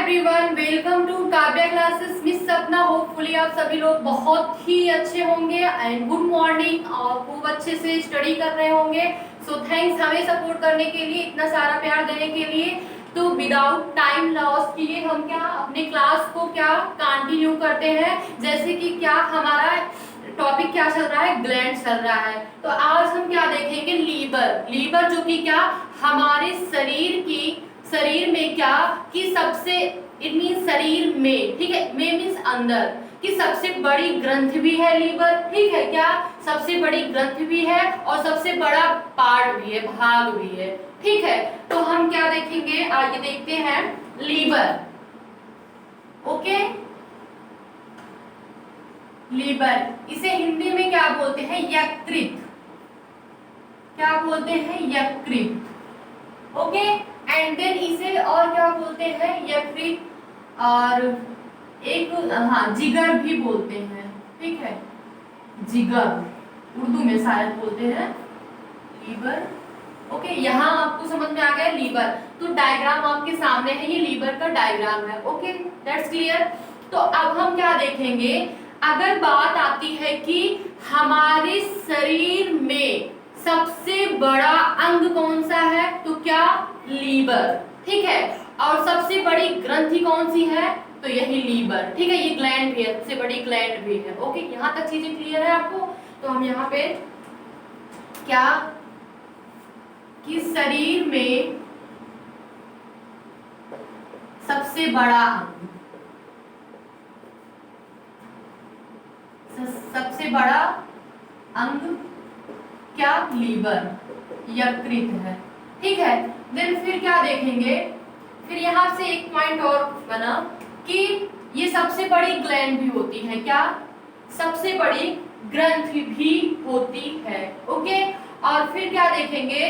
Everyone, welcome to Kavya classes. Miss Sapna, hopefully आप सभी लोग बहुत ही अच्छे होंगे एंड गुड मॉर्निंग और खूब अच्छे से स्टडी कर रहे होंगे। सो थैंक्स हमें सपोर्ट करने के लिए, इतना सारा प्यार देने के लिए। तो विदाउट टाइम लॉस किए हम क्या अपने क्लास को क्या कंटिन्यू करते हैं। जैसे कि क्या हमारा टॉपिक क्या चल रहा है, ग्लैंड चल रहा है। तो आज हम क्या देखेंगे, लीवर। लीवर जो कि क्या हमारे शरीर में क्या कि सबसे, इट मीन शरीर में, ठीक है, में मीन्स अंदर कि सबसे बड़ी ग्रंथि भी है लीवर, ठीक है, क्या सबसे बड़ी ग्रंथि भी है और सबसे बड़ा पार्ट भी है, भाग भी है, ठीक है। तो हम क्या देखेंगे, आगे देखते हैं लीवर। ओके, लीवर इसे हिंदी में क्या बोलते हैं, यकृत। क्या बोलते हैं, यकृत। ओके, एंड देन इसे और क्या बोलते हैं, यकृत और एक जिगर भी बोलते हैं, ठीक है, जिगर उर्दू में शायद बोलते हैं लीवर। ओके, यहाँ आपको समझ में आ गया लीवर। तो डायग्राम आपके सामने है, ये लीवर का डायग्राम है। Okay, that's clear. तो अब हम क्या देखेंगे, अगर बात आती है कि हमारे शरीर में सबसे बड़ा अंग कौन सा है, तो क्या लीवर, ठीक है। और सबसे बड़ी ग्रंथि कौन सी है, तो यही लीवर, ठीक है। ये ग्लैंड भी है, सबसे बड़ी ग्लैंड भी है। ओके, यहाँ तक चीजें क्लियर है आपको। तो हम यहाँ पे क्या कि शरीर में सबसे बड़ा अंग, सबसे बड़ा अंग क्या, लीवर, यकृत है, ठीक है। देन फिर क्या देखेंगे, फिर यहाँ से एक पॉइंट और बना कि ये सबसे बड़ी ग्लैंड भी होती है, क्या सबसे बड़ी ग्रंथि भी होती है। ओके, और फिर क्या देखेंगे,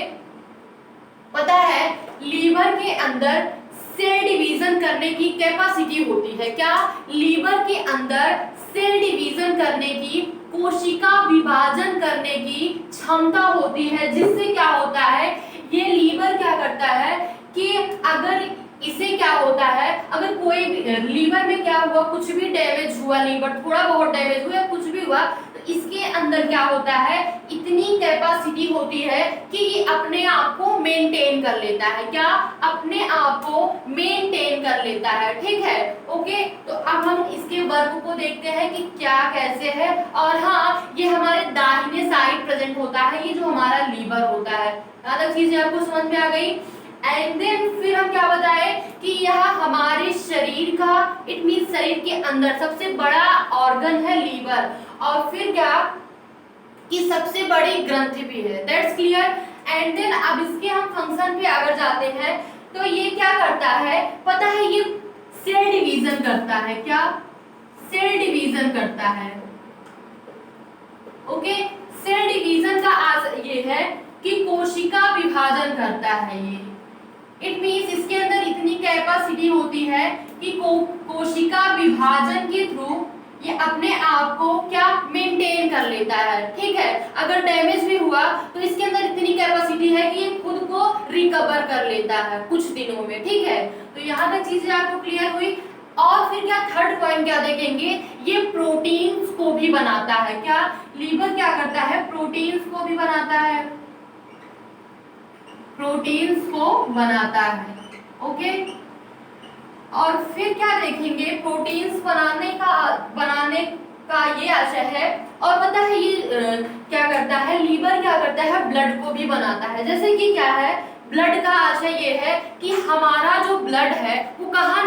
पता है लीवर के अंदर सेल डिवीजन करने की कैपेसिटी होती है, क्या लीवर के अंदर सेल डिवीजन करने की, कोशिका विभाजन करने की क्षमता होती है। जिससे क्या होता है, ये लीवर क्या करता है कि अगर इसे क्या होता है, अगर कोई लीवर में क्या हुआ, कुछ भी डैमेज हुआ, लीवर थोड़ा बहुत डैमेज हुआ, कुछ भी हुआ, तो इसके अंदर क्या होता है, इतनी कैपेसिटी होती है कि ये अपने आप को मेंटेन कर लेता है, क्या अपने आप को मेंटेन कर लेता है, ठीक है। ओके, तो अब हम इसके वर्क को देखते हैं कि क्या कैसे है। और हाँ, ये हमारे दाहिने साइड प्रेजेंट होता है, ये जो हमारा लीवर होता है। ज्यादा चीजें आपको समझ में आ गई। एंड देन फिर हम क्या बताए कि यह हमारे शरीर का, इट मीन शरीर के अंदर सबसे बड़ा ऑर्गन है लीवर। और फिर क्या कि सबसे बड़ी ग्रंथि भी है, दैट्स क्लियर। एंड देन अब इसके हम फंक्शन पे अगर जाते हैं तो ये क्या करता है, पता है, ये सेल डिवीजन करता है, क्या सेल डिवीजन करता है। ओके, सेल डिवीजन का ये है कि कोशिका विभाजन करता है ये। इट मीन्स इसके अंदर इतनी कैपेसिटी होती है कि कोशिका विभाजन के थ्रू ये अपने आप को क्या मेंटेन कर लेता है, ठीक है। अगर डैमेज भी हुआ तो इसके अंदर इतनी कैपेसिटी है कि ये खुद को रिकवर कर लेता है कुछ दिनों में, ठीक है। तो यहाँ तक चीजें आपको क्लियर हुई। और फिर क्या थर्ड पॉइंट क्या देखेंगे, ये प्रोटीन्स को भी बनाता है, क्या लीवर क्या करता है, प्रोटीन्स को भी बनाता है, प्रोटीन्स को बनाता है। ओके, और फिर क्या देखेंगे, प्रोटीन्स बनाने का ये आशय है। और पता है ये क्या करता है, लीवर क्या करता है, ब्लड को भी बनाता है। जैसे कि क्या है, ब्लड का आशय ये है कि हमारा जो ब्लड है वो कहाँ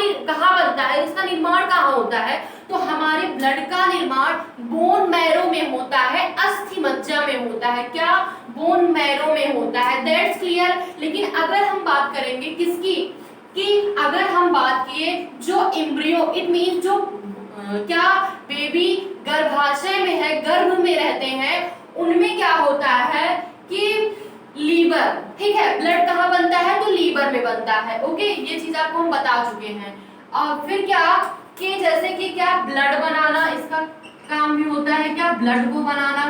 बनता है, इसका निर्माण कहाँ होता है, तो हमारे ब्लड का निर्माण बोन मैरो में होता है, अस्थि मज्जा में होता है, क्या बोन मैरो में होता है, दैट्स क्लियर। लेकिन अगर हम बात करेंगे किसकी, कि अगर हम बात किए जो एम्ब्रियो, इट मीन जो क्या बेबी गर्भाशय में है, गर्भ में रहते हैं, उनमें क्या होता है कि लीवर, ठीक है, ब्लड कहाँ बनता है, तो लीवर में बनता है। ओके, ये चीज आपको हम बता चुके हैं। और फिर क्या कि जैसे कि क्या ब्लड बनाना, इसका काम भी होता है, क्या ब्लड को बनाना।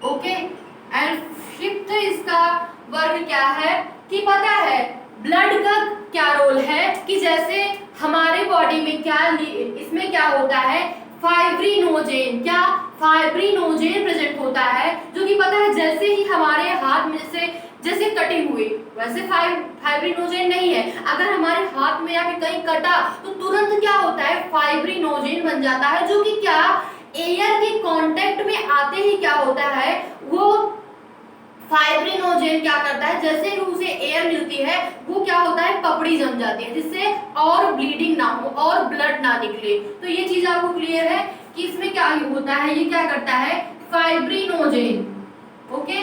ओके, एंड फिफ्थ इसका वर्ग क्या है कि पता है ब्लड का क्या रोल है कि जैसे हमारे बॉडी में क्या इसमें क्या होता है, फाइब्रिनोजेन, क्या फाइब्रिनोजेन प्रेजेंट होता है, जो कि पता है जैसे ही हमारे हाथ में से जैसे कटिंग हुई वैसे फाइब्रिनोजेन नहीं है, अगर हमारे हाथ में या फिर कहीं कटा तो तुरंत क्या होता है, फाइब्रिनोजेन बन जाता है, जो कि क्या एयर के कांटेक्ट में आते ही क्या होता है, वो फाइब्रिनोजेन क्या करता है, जैसे ही उसे एयर मिलती है वो क्या होता है, पपड़ी जम जाती है, जिससे और ब्लीडिंग ना हो और ब्लड ना निकले। तो ये चीज आपको क्लियर है कि इसमें क्या होता है, ये क्या करता है, फाइब्रिनोजेन, ओके,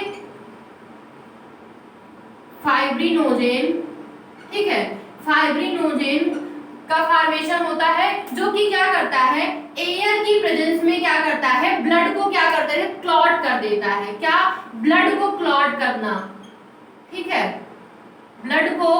फाइब्रिनोजेन, ठीक है, फाइब्रिनोजेन का फॉर्मेशन होता है, जो कि क्या करता है, एयर की प्रेजेंस में क्या करता है, ब्लड को क्या करता है, क्लॉट कर देता है, क्या, ब्लड को क्लॉट करना, ठीक है, ब्लड को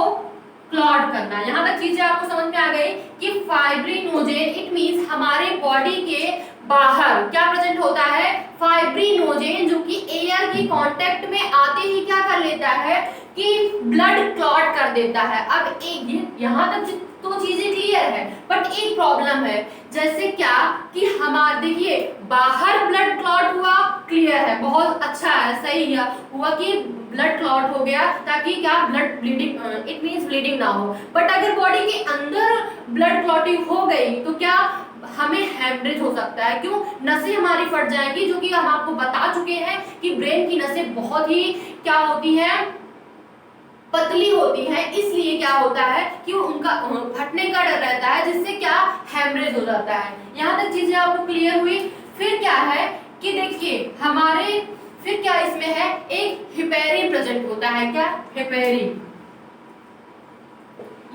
क्लॉट करना। यहां तक चीजें आपको समझ में आ गई कि फाइब्रिनोजेन इट मींस हमारे बॉडी के बाहर क्या प्रेजेंट होता है, फाइब्रिनोजेन, जो कि एयर के कांटेक्ट में आते ही क्या कर लेता है कि ब्लड क्लॉट कर देता है। अब एक यहां तक तो चीजें क्लियर है, बट एक प्रॉब्लम है, जैसे क्या कि हमारे देखिए बाहर ब्लड क्लॉट हुआ, क्लियर है, बहुत अच्छा है, सही है, हुआ कि ब्लड क्लॉट हो गया ताकि क्या blood bleeding it means bleeding ना हो, बट अगर बॉडी के अंदर ब्लड क्लॉटिंग हो गई तो क्या हमें हेमरेज हो सकता है, क्यों, नसें हमारी फट जाएंगी, जो कि हम आपको बता चुके हैं कि ब्रेन की नसें बहुत ही क्या होती हैं, पतली होती है, इसलिए क्या होता है कि उनका फटने का डर रहता है, जिससे क्या हेमरेज हो जाता है। यहाँ तक चीजें आपको क्लियर हुई। फिर क्या है कि देखिए हमारे फिर क्या इसमें है, एक हिपेरिन प्रेजेंट होता है, क्या, हिपेरिन,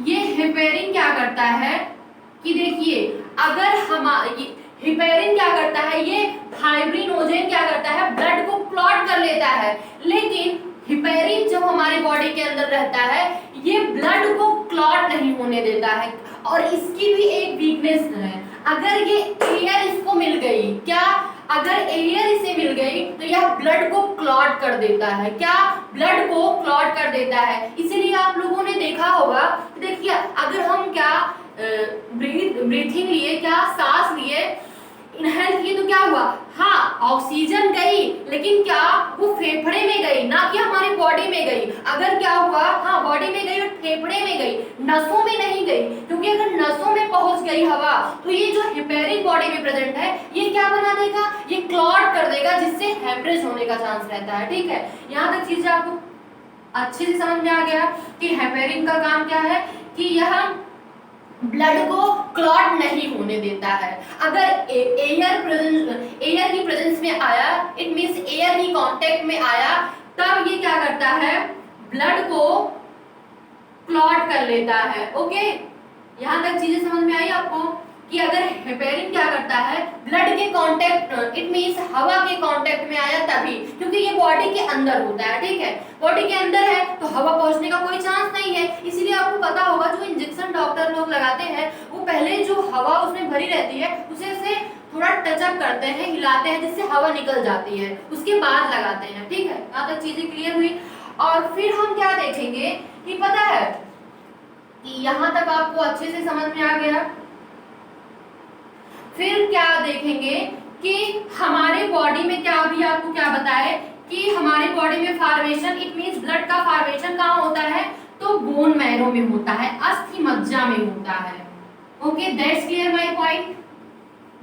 ये हिपेरिन क्या करता है कि देखिए अगर हिपेरिन क्या करता है, ये फाइब्रिनोजेन क्या करता है, ब्लड को क्लॉट कर लेता है, लेकिन हिपेरिन जब हमारे बॉडी के अंदर रहता है ये ब्लड को क्लॉट नहीं होने देता है, और इसकी भी एक वीकनेस है, अगर ये एयर इसको मिल गई, क्या, अगर एयर इसे मिल गई तो यह ब्लड को क्लॉट कर देता है, क्या, ब्लड को क्लॉट कर देता है। इसीलिए आप लोगों ने देखा होगा, देखिए अगर हम क्या ब्रीथिंग लिए, क्या सांस लिए, इनहेल किए तो क्या हुआ, हाँ ऑक्सीजन गई, लेकिन क्या वो फेफड़े में गई, ना कि हमारी बॉडी में गई। अगर क्या हुआ, हाँ बॉडी में गई और फेफड़े में गई, नसों में नहीं गई, क्योंकि अगर नसों में पहुंच गई हवा तो ये जो हिपेरिन बॉडी में प्रेजेंट है ये क्या बना देगा, ये क्लॉट कर देगा, जिससे हेमरेज होने का चांस रहता है, ठीक है। यहाँ तक चीजें आपको अच्छे से समझ में आ गया कि हेपेरिन का काम क्या है, कि यह ब्लड को क्लॉट नहीं होने देता है। अगर एयर की प्रेजेंस में आया, इट मींस एयर की कांटेक्ट में आया, तब ये क्या करता है, ब्लड को क्लॉट कर लेता है, ओके। यहाँ तक चीजें समझ में आई आपको कि अगर हेपेरिन क्या करता है, ब्लड के कांटेक्ट इट मींस हवा के कांटेक्ट में आया तभी, क्योंकि ये बॉडी के अंदर होता है, ठीक है, बॉडी के अंदर है तो हवा पहुंचने का कोई चांस नहीं है। इसीलिए आपको पता होगा जो इंजेक्शन डॉक्टर लोग लगाते हैं वो पहले जो हवा उसमें भरी रहती है उसे से थोड़ा टचअप करते हैं, हिलाते हैं, जिससे हवा निकल जाती है, उसके बाद लगाते हैं, ठीक है। यहाँ तक चीजें क्लियर हुई। और फिर हम क्या देखेंगे कि पता है कि यहाँ तक आपको अच्छे से समझ में आ गया। फिर क्या देखेंगे कि हमारे बॉडी में क्या, अभी आपको क्या बताए कि हमारे बॉडी में फॉर्मेशन इट मींस ब्लड का फॉर्मेशन कहाँ होता है, तो बोन मैरो में होता है, अस्थि मज्जा में होता है, okay, that's clear my point.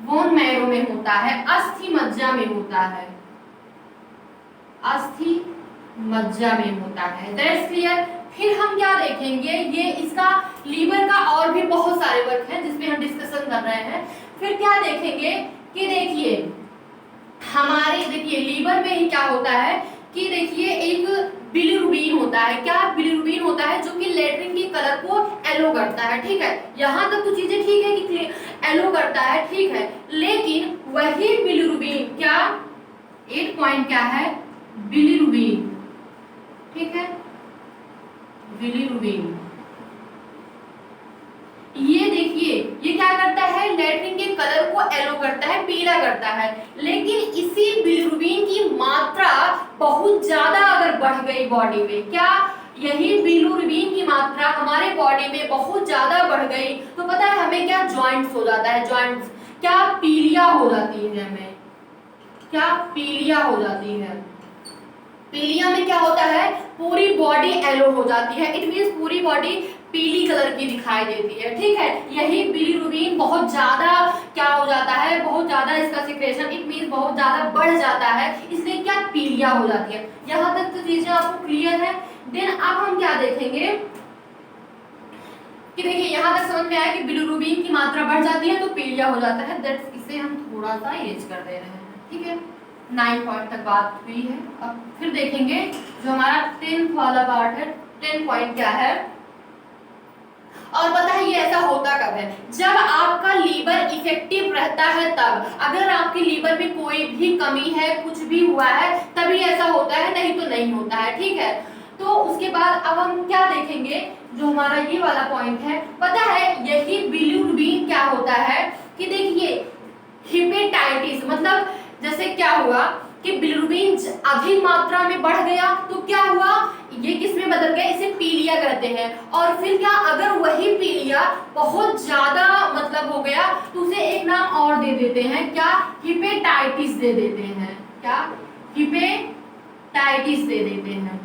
Bone marrow में होता है, अस्थि मज्जा में होता है, अस्थि मज्जा में होता है, दैट्स क्लियर। फिर हम क्या देखेंगे, ये इसका लीवर का और भी बहुत सारे वर्क हैं जिसपे हम डिस्कशन कर रहे हैं। फिर क्या देखेंगे कि देखिए हमारे देखिए लीवर में ही क्या होता है कि देखिए एक बिलिरुबिन होता है, क्या बिलिरुबिन होता है, जो कि लेट्रिन के कलर को येलो करता है, ठीक है। यहाँ तक तो चीजें ठीक है कि येलो करता है, ठीक है, लेकिन वही बिलिरुबिन क्या, एक पॉइंट क्या है, बिलिरुबिन, ठीक है, बिलिरुबिन, ये देखिए ये क्या करता है, लेट्रिन के कलर को येलो करता है, पीला करता है, लेकिन इसी बिलिरुबिन की मात्रा बहुत ज्यादा अगर बढ़ गई बॉडी में, क्या यही बिलिरुबिन की मात्रा हमारे बॉडी में बहुत ज्यादा बढ़ गई तो पता है हमें क्या जॉइंट्स हो जाता है, जॉइंट्स क्या पीलिया हो जाती है, हमें क्या पीलिया हो जाती है। पीलिया में क्या होता है, पूरी बॉडी येलो हो जाती है, इट मींस पूरी बॉडी पीली कलर की दिखाई देती है, ठीक है। यही बिलिरुबिन बहुत ज्यादा क्या हो जाता है, बहुत ज्यादा इसका सिक्रेशन इट मींस बहुत ज्यादा बढ़ जाता है, इसलिए क्या पीलिया हो जाती है। यहाँ तक तो चीजें आपको क्लियर है। देन अब हम क्या देखेंगे कि देखिए यहाँ तक समझ में आया कि बिलिरुबिन की मात्रा बढ़ जाती है तो पीलिया हो जाता है, दैट्स इसे हम थोड़ा सा इरेज कर दे रहे हैं, ठीक है। 9 पॉइंट तक बात हुई है। अब फिर देखेंगे जो हमारा 10th वाला पार्ट है, 10 पॉइंट क्या है। और पता है ये ऐसा होता कब है, जब आपका लीवर इफेक्टिव रहता है तब। अगर आपके लीवर में कोई भी कमी है, कुछ भी हुआ है, तभी ऐसा होता है, नहीं तो नहीं होता है, ठीक है। तो उसके बाद अब हम क्या देखेंगे, जो हमारा ये वाला पॉइंट है, पता है यही बिलिरुबिन क्या होता है कि देखिए हिपेटाइटिस, मतलब जैसे क्या हुआ कि बिलिरुबिन अधिक मात्रा में बढ़ गया तो क्या हुआ, ये किस में बदल गया, इसे पीलिया कहते हैं। और फिर क्या, अगर वही पीलिया बहुत ज्यादा मतलब हो गया तो उसे एक नाम और दे देते हैं, क्या, हिपेटाइटिस दे देते हैं, क्या, हिपेटाइटिस दे देते हैं।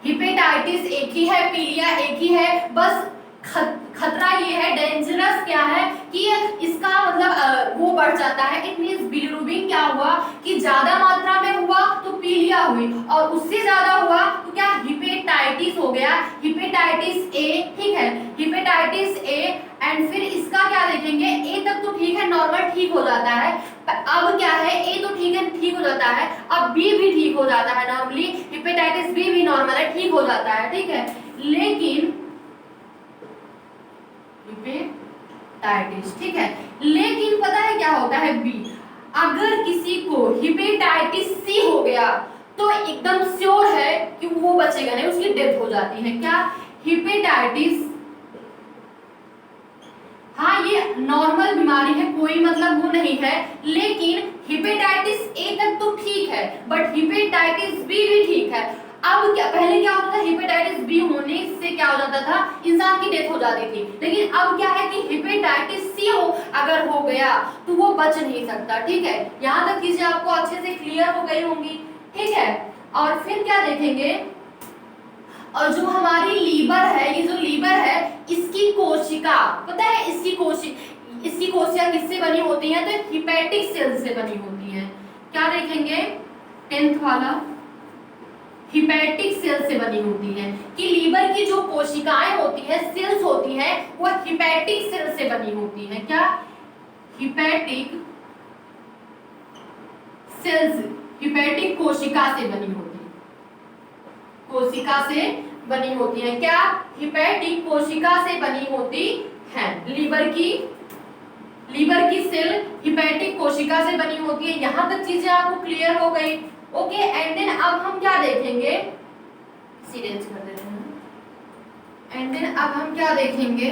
हिपेटाइटिस एक ही है, पीलिया एक ही है, बस खतरा ये है, डेंजरस क्या है कि इसका मतलब वो बढ़ जाता है, इट मींस बिलिरुबिन क्या हुआ कि ज्यादा मात्रा में हुआ तो पीलिया हुई, और उससे ज्यादा हुआ तो क्या, हिपेटाइटिस हो गया, हिपेटाइटिस ए, ठीक है, हिपेटाइटिस ए। एंड फिर इसका क्या देखेंगे, ए तक तो ठीक है, नॉर्मल ठीक हो जाता है। अब क्या है, ए तो ठीक है, ठीक हो जाता है, अब बी भी ठीक हो जाता है, नॉर्मली हिपेटाइटिस बी भी नॉर्मल है, ठीक हो जाता है, ठीक है। लेकिन हिपेटाइटिस, ठीक है, लेकिन पता है क्या होता है, बी, अगर किसी को हिपेटाइटिस सी हो गया तो एकदम श्योर है कि वो बचेगा नहीं, उसकी डेथ हो जाती है, क्या, हिपेटाइटिस, हाँ ये नॉर्मल बीमारी है, कोई मतलब वो नहीं है, लेकिन हिपेटाइटिस ए तक तो ठीक है, बट हिपेटाइटिस बी भी ठीक है। अब क्या, पहले क्या होता था, हिपेटाइटिस बी होने से क्या हो जाता था, इंसान की डेथ हो जाती थी, लेकिन अब क्या है कि हिपेटाइटिस सी हो अगर हो गया तो वो बच नहीं सकता, ठीक है। यहाँ तक चीजें आपको अच्छे से क्लियर हो गई होंगी, ठीक है। और फिर क्या देखेंगे, और जो हमारी लीवर है, ये जो लीवर है इसकी कोशिका, पता है इसकी कोशिका किससे बनी होती है, तो हिपैटिक सेल से बनी होती है। क्या देखेंगे 10th वाला, हिपैटिक सेल से बनी होती है, कि लीवर की जो कोशिकाएं होती है, सेल्स होती है, वो हिपैटिक सेल से बनी होती है, क्या, हिपैटिक सेल्स, हिपैटिक कोशिका से बनी होती है, कोशिका से बनी होती है, क्या, हिपैटिक कोशिका से बनी होती है। लीवर की सेल हिपैटिक कोशिका से बनी होती है। यहां तक चीजें आपको क्लियर हो गई, ओके। एंड देन अब हम क्या देखेंगे, सीरियस कर देते हैं। एंड देन अब हम क्या देखेंगे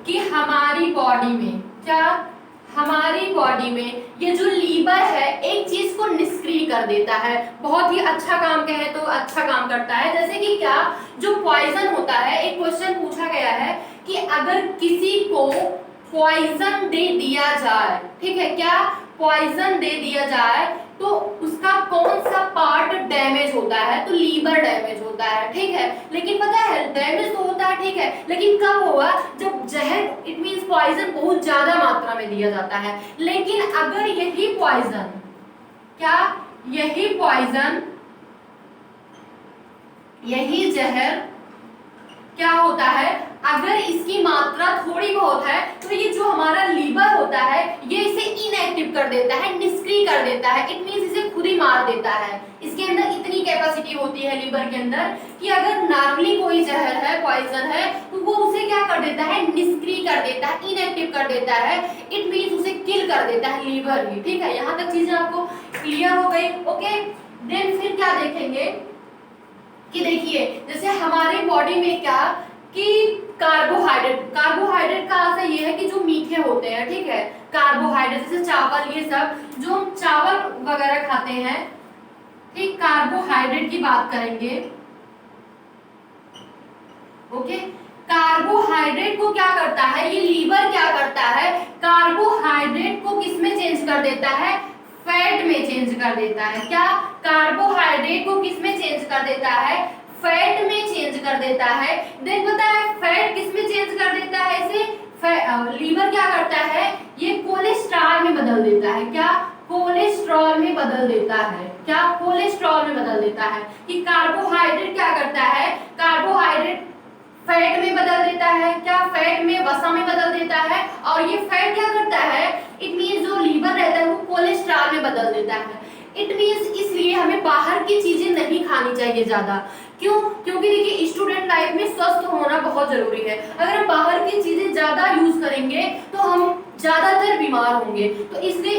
कि हमारी बॉडी में क्या, हमारी बॉडी में ये जो लीवर है एक चीज को निष्क्रिय कर देता है, बहुत ही अच्छा काम कहे तो अच्छा काम करता है। जैसे कि क्या, जो पॉइजन होता है, एक क्वेश्चन पूछा गया है कि अगर किसी को पॉइजन दे दिया जाए, ठीक है, क्या, पॉइजन दे दिया जाए तो उसका कौन सा पार्ट डैमेज होता है, तो लीवर डैमेज होता है, ठीक है। लेकिन पता है डैमेज तो होता है, ठीक है, लेकिन कब होगा, जब जहर इट मींस पॉइजन बहुत ज्यादा मात्रा में दिया जाता है। लेकिन अगर यही पॉइजन, क्या, यही पॉइजन, यही जहर क्या होता है, अगर इसकी मात्रा थोड़ी बहुत है तो ये जो हमारा लीवर होता है ये इसे इनएक्टिव कर देता है, निष्क्रिय कर देता है, इट मींस इसे खुद ही मार देता है। इसके अंदर इतनी कैपेसिटी होती है लीवर के अंदर कि अगर नॉर्मली कोई जहर है, पॉइजन है, तो वो उसे क्या कर देता है, निष्क्रिय कर देता है, इनएक्टिव कर देता है, इट मींस उसे किल कर देता है लीवर ही, ठीक है। यहाँ तक चीजें आपको क्लियर हो गई, ओके। देन फिर क्या देखेंगे कि देखिए जैसे हमारी बॉडी में क्या कि कार्बोहाइड्रेट का अर्थ ये है कि जो मीठे होते हैं, ठीक है, कार्बोहाइड्रेट जैसे चावल, ये सब जो हम चावल वगैरह खाते हैं, ठीक, कार्बोहाइड्रेट की बात करेंगे। ओके, कार्बोहाइड्रेट को क्या करता है, ये लीवर क्या करता है, कार्बोहाइड्रेट को किस में चेंज कर देता है, फैट में चेंज कर देता है। क्या, कार्बोहाइड्रेट को किस में चेंज कर देता है, फैट में चेंज कर देता है। देन पता है फैट किस में चेंज कर देता है इसे, लीवर क्या करता है, ये कोलेस्ट्रॉल में बदल देता है। क्या, कोलेस्ट्रॉल में बदल देता है। क्या, कोलेस्ट्रॉल में बदल देता है। कि कार्बोहाइड्रेट क्या करता है, कार्बोहाइड्रेट फैट में बदल देता है। क्या, फैट में वसा में बदल देता है। और ये फैट क्या करता है, इट मींस जो लीवर रहता है वो कोलेस्ट्रॉल में बदल देता है। इट मींस इसलिए हमें बाहर की चीजें नहीं खानी चाहिए ज्यादा। क्यों, क्योंकि देखिए स्टूडेंट लाइफ में स्वस्थ होना बहुत जरूरी है। अगर हम बाहर की चीजें ज्यादा यूज करेंगे तो हम ज्यादातर बीमार होंगे, तो इसलिए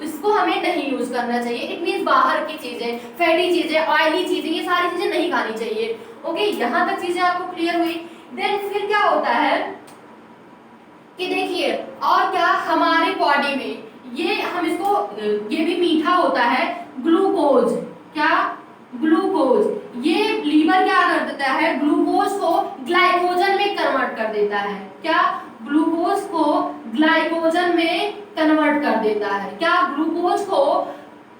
इसको हमें नहीं यूज करना चाहिए। इट मींस बाहर की चीजें, फैटी चीजें, ऑयली चीजें, ये सारी चीजें नहीं खानी चाहिए। ओके, यहाँ तक चीजें आपको क्लियर हुई। देन फिर क्या होता है कि देखिए और क्या, हमारे बॉडी में ये हम इसको, ये भी मीठा होता है, ग्लूकोज। क्या, ग्लूकोज, ये लीवर क्या कर देता है, ग्लूकोज को ग्लाइकोजन में कन्वर्ट कर देता है। क्या, ग्लूकोज को ग्लाइकोजन में कन्वर्ट कर देता है। क्या, ग्लूकोज को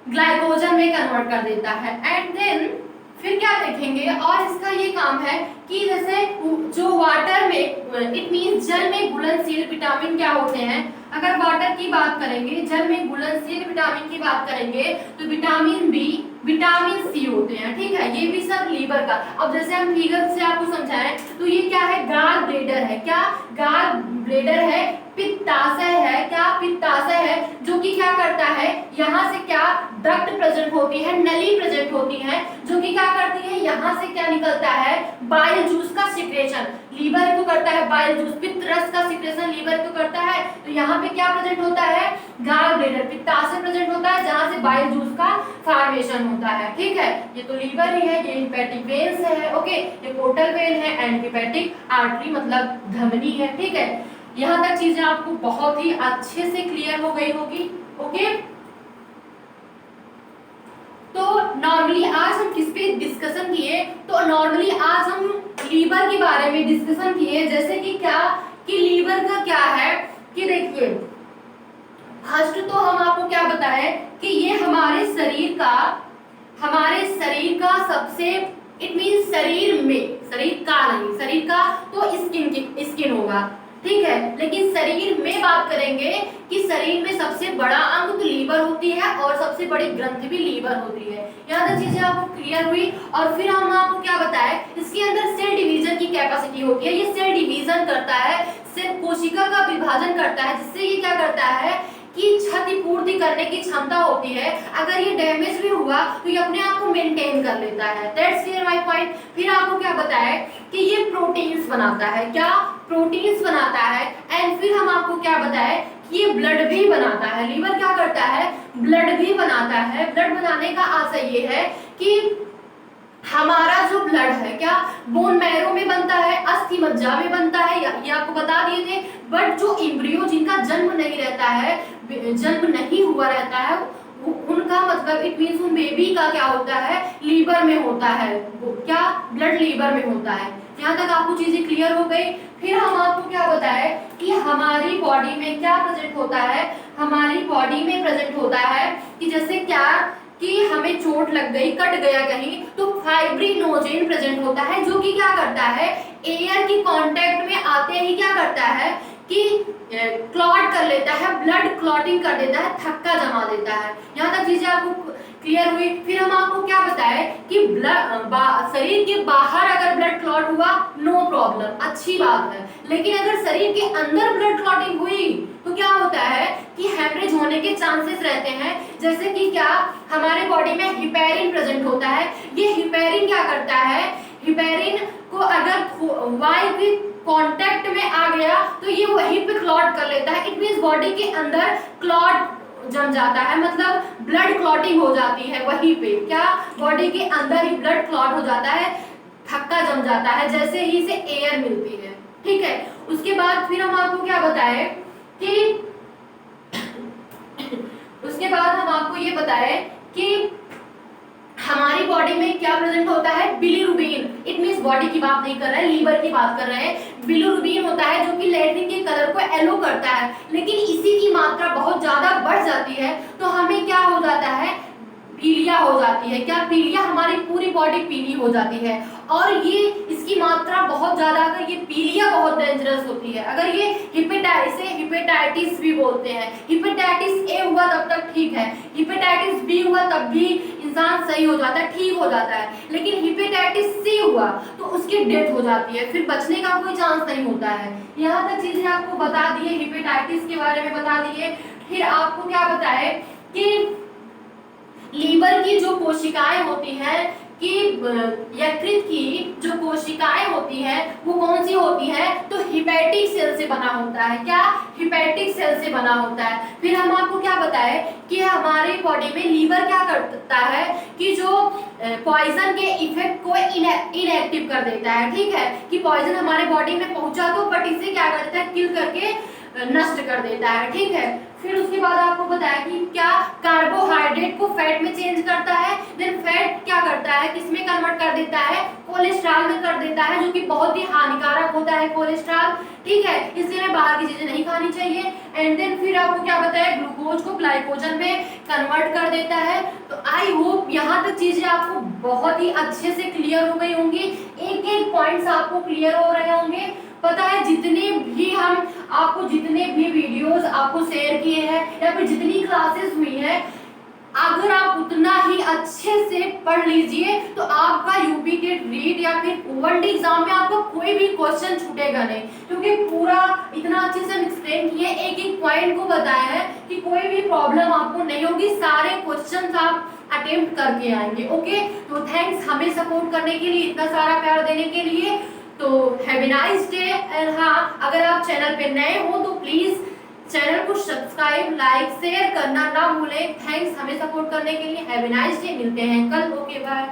ग्लाइकोजन में कन्वर्ट कर देता है। एंड देन फिर क्या देखेंगे, और इसका ये काम है कि जैसे जो वाटर में, इट मींस जल में घुलनशील विटामिन क्या होते हैं। अगर वाटर की बात करेंगे, जल में घुलनशील विटामिन की बात करेंगे तो विटामिन बी, विटामिन सी होते हैं। ठीक है, ये भी सब लीवर का। अब जैसे हम फिगर से आपको समझाएं तो ये क्या है, गाल ब्लेडर है। क्या, गाल ब्लेडर है, पित्ताशय है। क्या, पित्ताशय है, जो कि क्या करता है, यहाँ से क्या डक्ट प्रेजेंट होती है, नली प्रेजेंट होती है, जो कि क्या करती है, यहाँ से क्या निकलता है, बाइल जूस का सिक्रेशन लीवर को करता है। बाइल जूस, पित्त रस का सिक्रेशन लीवर को करता है। तो यहाँ पे क्या प्रेजेंट होता है, गाल ब्लेडर, पित्ताशय प्रेजेंट होता है, जहाँ से बाइल जूस का फॉर्मेशन होता है। ठीक है, ये तो लीवर ही है, ये हिपैटिक वेन से है। ओके, ये पोर्टल वेन है एंड हिपैटिक आर्टरी मतलब धमनी है। ठीक है, यहाँ तक चीजें आपको बहुत ही अच्छे से क्लियर हो गई होगी। ओके, तो नॉर्मली आज हम किस पे डिस्कशन किए, तो नॉर्मली आज हम लीवर के बारे में डिस्कशन किए। जैसे कि क्या, कि लीवर का क्या है, कि देखिए फर्स्ट तो हम आपको क्या बताएं कि ये हमारे शरीर का सबसे, इट मींस शरीर में, शरीर का नहीं, शरीर का तो स्किन होगा। ठीक है, लेकिन शरीर में बात करेंगे कि शरीर में सबसे बड़ा अंग तो लीवर होती है और सबसे बड़ी ग्रंथि भी लीवर होती है। यहाँ तक चीजें आपको क्लियर हुई। और फिर हम आपको क्या बताएं, इसके अंदर सेल डिवीजन की कैपेसिटी होती है। ये सेल डिवीजन करता है, सेल कोशिका का विभाजन करता है, जिससे ये क्या करता है कि क्षतिपूर्ति करने की क्षमता होती है। अगर ये डैमेज भी हुआ तो ये अपने आप को मेंटेन कर लेता है। That's clear my point. फिर आपको क्या बताया कि ये प्रोटीन्स बनाता है। क्या, प्रोटीन्स बनाता है। एंड फिर हम आपको क्या बताया कि ये ब्लड भी बनाता है। लीवर क्या करता है, ब्लड भी बनाता है। ब्लड बनाने का आशय ये है कि हमारा जो ब्लड है क्या बोन मैरो में बनता है, अस्थि मज्जा में बनता है, ये आपको बता दिए थे। बट जो एम्ब्रियो जिनका जन्म नहीं रहता है, जन्म नहीं हुआ रहता है, उनका मतलब इट मींस उन बेबी का क्या होता है, लीवर में होता है। क्या, ब्लड लीवर में होता है। यहाँ तक आपको चीजें क्लियर हो गई। फिर हम आपको क्या बताए कि हमारी बॉडी में क्या प्रेजेंट होता है, हमारी बॉडी में प्रेजेंट होता है कि जैसे क्या कि हमें चोट लग गई, कट गया कहीं, तो फाइब्रिनोजेन प्रेजेंट होता है, जो कि क्या करता है, एयर की कांटेक्ट में आते ही क्या करता है कि क्लॉट कर लेता है, ब्लड क्लॉटिंग कर देता है, थक्का जमा देता है। यहाँ तक चीजें आपको क्लियर हुई। फिर हम आपको क्या बताए कि शरीर के बाहर अगर ब्लड क्लॉट हुआ नो प्रॉब्लम, अच्छी बात है। लेकिन अगर शरीर के अंदर ब्लड क्लॉटिंग हुई तो क्या होता है कि हेमरेज होने के चांसेस रहते हैं। जैसे कि क्या, हमारे बॉडी में हिपेरिन प्रेजेंट होता है। ये हिपेरिन क्या करता है, हिपेरिन को अगर वायु के कांटेक्ट में आ गया तो ये वहीं पे क्लॉट कर लेता है। इट मींस बॉडी के अंदर क्लॉट जम जाता है, मतलब ब्लड क्लॉटिंग हो जाती है वहीं पे। क्या, बॉडी के अंदर ही ब्लड क्लॉट हो जाता है, थक्का जम जाता है जैसे ही इसे एयर मिलती है। ठीक है, उसके बाद फिर हम आपको क्या बताए कि उसके बाद हम आपको ये बताए कि क्या प्रेजेंट होता है, बिलीरुबिन। इट मींस बॉडी की बात नहीं कर रहे हैं, लीवर की बात कर रहे हैं। बिलीरुबिन होता है जो कि लैट्रिन के कलर को एलो करता है, लेकिन इसी की मात्रा बहुत ज्यादा बढ़ जाती है तो हमें क्या हो जाता है, पीलिया हो जाती है। क्या पीलिया, हमारी पूरी बॉडी पीली हो जाती है। और ये इसकी मात्रा बहुत ज्यादा, अगर ये पीलिया बहुत डेंजरस होती है। अगर ये हिपेटाइटिस भी बोलते हैं, हिपेटाइटिस ए हुआ तब तक ठीक है, हिपेटाइटिस बी हुआ तब भी इंसान सही हो जाता है, ठीक हो जाता है, लेकिन हिपेटाइटिस सी हुआ तो उसकी डेथ हो जाती है, फिर बचने का कोई चांस नहीं होता है। यहाँ तक चीजें आपको बता दिए, हिपेटाइटिस के बारे में बता दिए। फिर आपको क्या बताए कि लीवर की जो कोशिकाएं होती हैं, कि यकृत की जो कोशिकाएं होती हैं वो कौन सी होती है, तो हिपैटिक सेल से बना होता है। क्या, हिपैटिक सेल से बना होता है। फिर हम आपको क्या बताए कि हमारे बॉडी में लीवर क्या करता है कि जो पॉइजन के इफेक्ट को इनएक्टिव कर देता है। ठीक है, कि पॉइजन हमारे बॉडी में पहुंचा तो बट इसे क्या करता है, किल करके नष्ट कर देता है। ठीक है, फिर उसके बाद आपको बताया कि क्या कार्बोहाइड्रेट को फैट में चेंज करता है, देन फैट क्या करता है, किसमें कन्वर्ट कर देता है, कोलेस्ट्रॉल में कर देता है, जो कि बहुत ही हानिकारक होता है कोलेस्ट्रॉल। ठीक है, इसलिए हमें बाहर की चीजें नहीं खानी चाहिए। एंड देन फिर आपको क्या बताया, ग्लूकोज को ग्लाइकोजन में कन्वर्ट कर देता है। तो आई होप यहाँ तक चीजें आपको बहुत ही अच्छे से क्लियर हो गई होंगी, एक एक पॉइंट्स आपको क्लियर हो रहे होंगे। पता है जितने भी हम आपको जितने भी वीडियोस आपको शेयर किए हैं या फिर जितनी क्लासेस हुई हैं, अगर आप उतना ही अच्छे से पढ़ लीजिए तो आपका यूपी टेट रीट या फिर वनडे एग्जाम में आपको कोई भी क्वेश्चन छूटेगा नहीं, क्योंकि पूरा इतना अच्छे से हम एक्सप्लेन किए, एक एक पॉइंट को बताया है कि कोई भी प्रॉब्लम आपको नहीं होगी, सारे क्वेश्चन आप अटेम्प्ट करके आएंगे। ओके, तो थैंक्स हमें सपोर्ट करने के लिए, इतना सारा प्यार देने के लिए। तो have a nice day. And हाँ, अगर आप चैनल पे नए हो तो प्लीज चैनल को सब्सक्राइब, लाइक, शेयर करना ना भूलें। थैंक्स हमें सपोर्ट करने के लिए। हैव अ नाइस डे, मिलते हैं कल। Okay, bye.